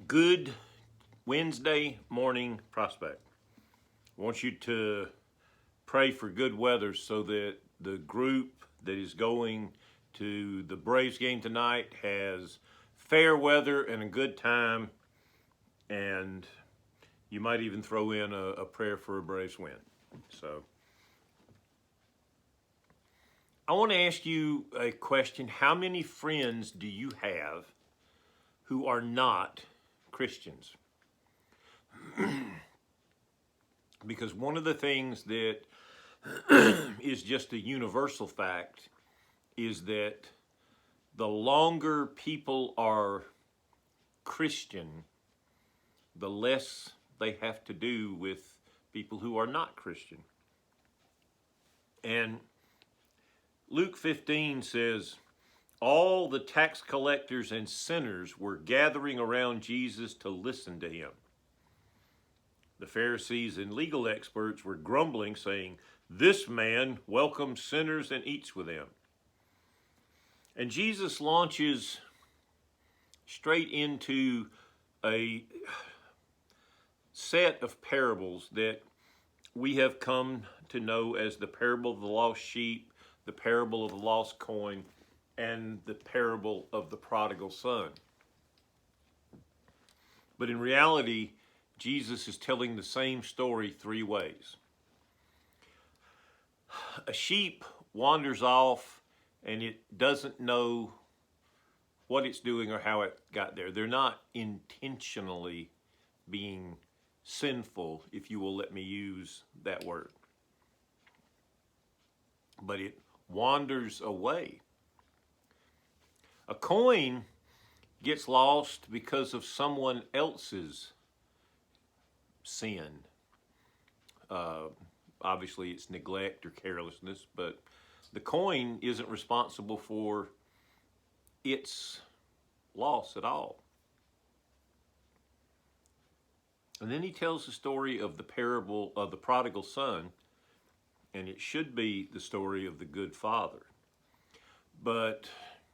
Good Wednesday morning prospect. I want you to pray for good weather so that the group that is going to the Braves game tonight has fair weather and a good time, and you might even throw in a prayer for a Braves win. So I want to ask you a question. How many friends do you have who are not Christians? Because one of the things that is just a universal fact is that the longer people are Christian, the less they have to do with people who are not Christian. And Luke 15 says, all the tax collectors and sinners were gathering around Jesus to listen to him. The Pharisees and legal experts were grumbling, saying, "This man welcomes sinners and eats with them." And Jesus launches straight into a set of parables that we have come to know as the parable of the lost sheep, the parable of the lost coin, and the parable of the prodigal son. But in reality, Jesus is telling the same story three ways. A sheep wanders off and it doesn't know what it's doing or how it got there. They're not intentionally being sinful, if you will let me use that word. But it wanders away. A coin gets lost because of someone else's sin. Obviously, it's neglect or carelessness, but the coin isn't responsible for its loss at all. And then he tells the story of the parable of the prodigal son, and it should be the story of the good father. But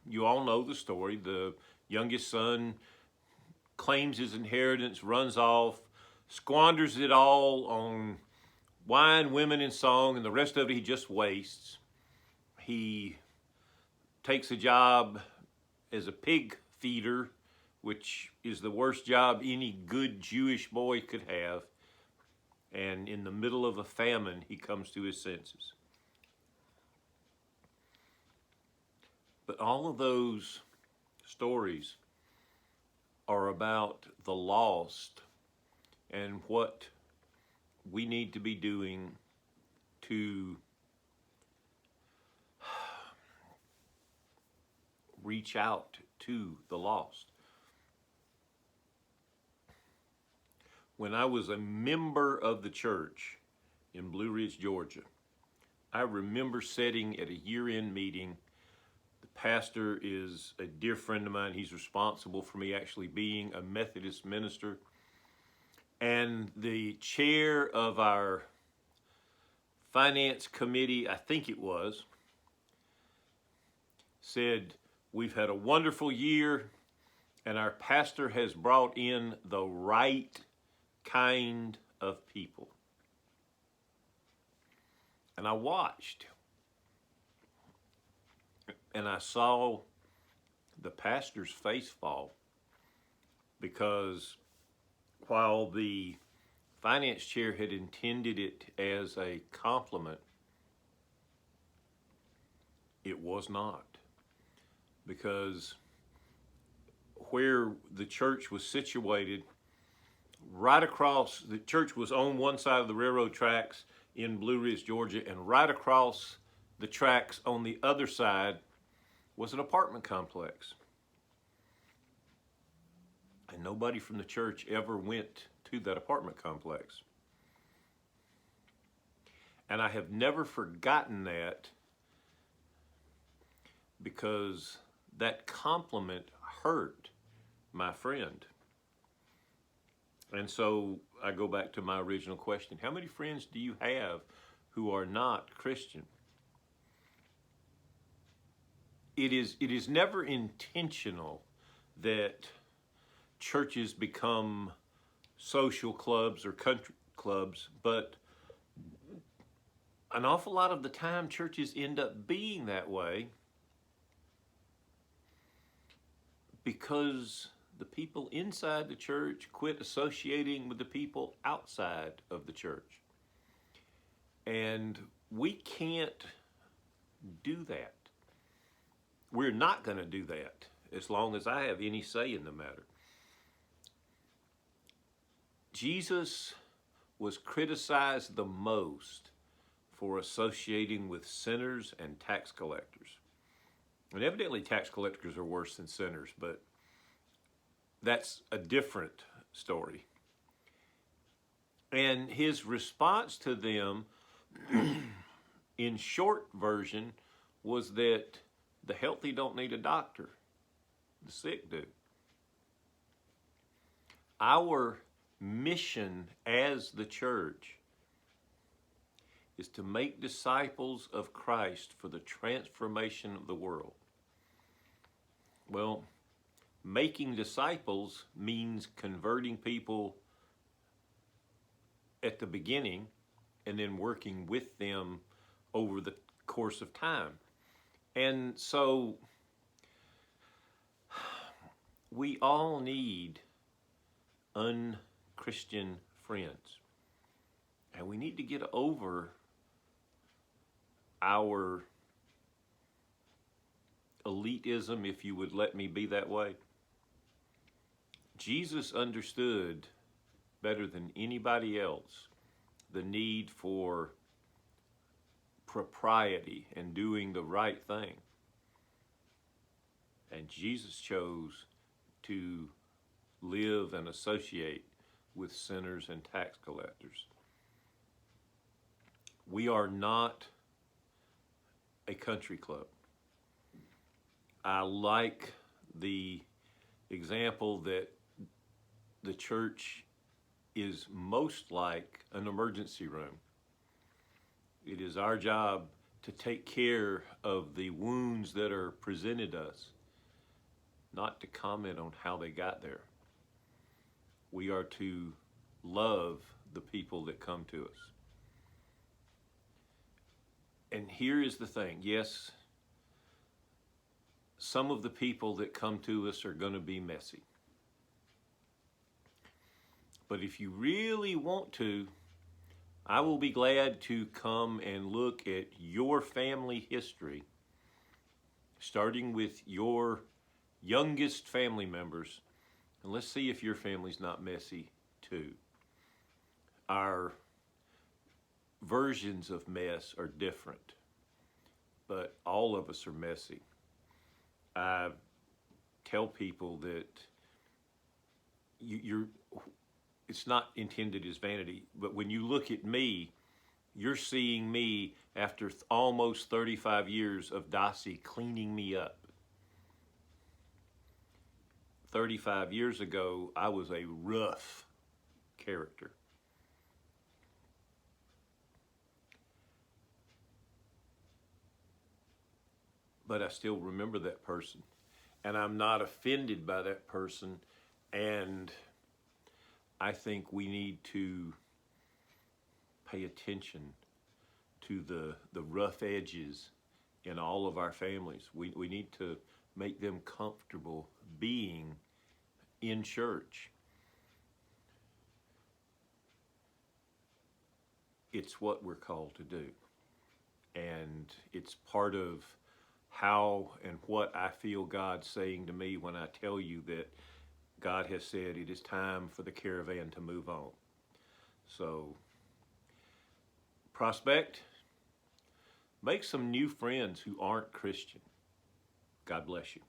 you all know the story. The youngest son claims his inheritance, runs off, squanders it all on wine, women, and song, and the rest of it he just wastes. He takes a job as a pig feeder, which is the worst job any good Jewish boy could have. And in the middle of a famine, he comes to his senses. But all of those stories are about the lost and what we need to be doing to reach out to the lost. When I was a member of the church in Blue Ridge, Georgia, I remember sitting at a year-end meeting. The pastor is a dear friend of mine. He's responsible for me actually being a Methodist minister. And the chair of our finance committee, I think it was, said, "We've had a wonderful year, and our pastor has brought in the right kind of people." And I watched, and I saw the pastor's face fall, because while the finance chair had intended it as a compliment, it was not. Because where the church was situated, right across, the church was on one side of the railroad tracks in Blue Ridge, Georgia, and right across the tracks on the other side was an apartment complex. And nobody from the church ever went to that apartment complex. And I have never forgotten that, because that compliment hurt my friend. And so I go back to my original question. How many friends do you have who are not Christian? It is never intentional that churches become social clubs or country clubs, but an awful lot of the time churches end up being that way because the people inside the church quit associating with the people outside of the church. And we can't do that. We're not going to do that as long as I have any say in the matter. Jesus was criticized the most for associating with sinners and tax collectors. And evidently tax collectors are worse than sinners, but that's a different story. And his response to them, in short version, was that the healthy don't need a doctor, the sick do. Our mission as the church is to make disciples of Christ for the transformation of the world. Well, making disciples means converting people at the beginning and then working with them over the course of time. And so we all need unchristian friends. And we need to get over our elitism, if you would let me be that way. Jesus understood better than anybody else the need for propriety and doing the right thing. And Jesus chose to live and associate with sinners and tax collectors. We are not a country club. I like the example that the church is most like an emergency room. It is our job to take care of the wounds that are presented us, not to comment on how they got there. We are to love the people that come to us. And here is the thing. Yes, some of the people that come to us are going to be messy. But if you really want to, I will be glad to come and look at your family history, starting with your youngest family members, and let's see if your family's not messy too. Our versions of mess are different, but all of us are messy. I tell people that it's not intended as vanity, but when you look at me, you're seeing me after almost 35 years of Dossie cleaning me up. 35 years ago, I was a rough character. But I still remember that person, and I'm not offended by that person, and I think we need to pay attention to the rough edges in all of our families. We need to make them comfortable being in church. It's what we're called to do. And it's part of how and what I feel God saying to me when I tell you that God has said it is time for the caravan to move on. So, prospect, make some new friends who aren't Christian. God bless you.